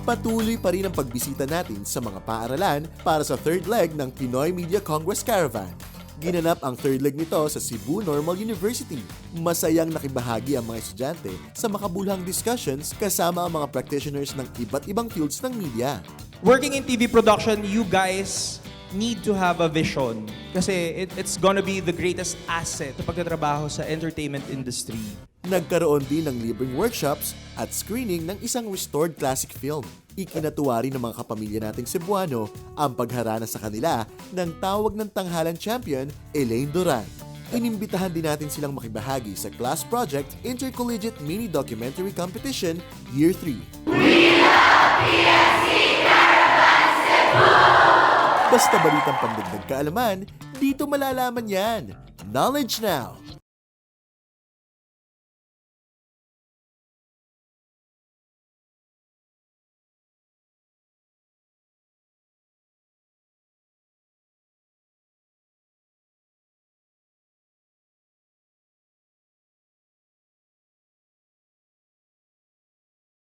Patuloy pa rin ang pagbisita natin sa mga paaralan para sa third leg ng Pinoy Media Congress Caravan. Ginanap ang third leg nito sa Cebu Normal University. Masayang nakibahagi ang mga estudyante sa makabuluhang discussions kasama ang mga practitioners ng iba't ibang fields ng media. Working in TV production, you guys need to have a vision. Kasi it's gonna be the greatest asset sa pagtatrabaho sa entertainment industry. Nagkaroon din ng libreng workshops at screening ng isang restored classic film. Ikinatuwa rin ng mga kapamilya nating Cebuano ang pagharana sa kanila ng tawag ng tanghalang champion, Elaine Duran. Inimbitahan din natin silang makibahagi sa Class Project Intercollegiate Mini Documentary Competition Year 3. Basta balitang pandagdag kaalaman, dito malalaman yan. Knowledge now!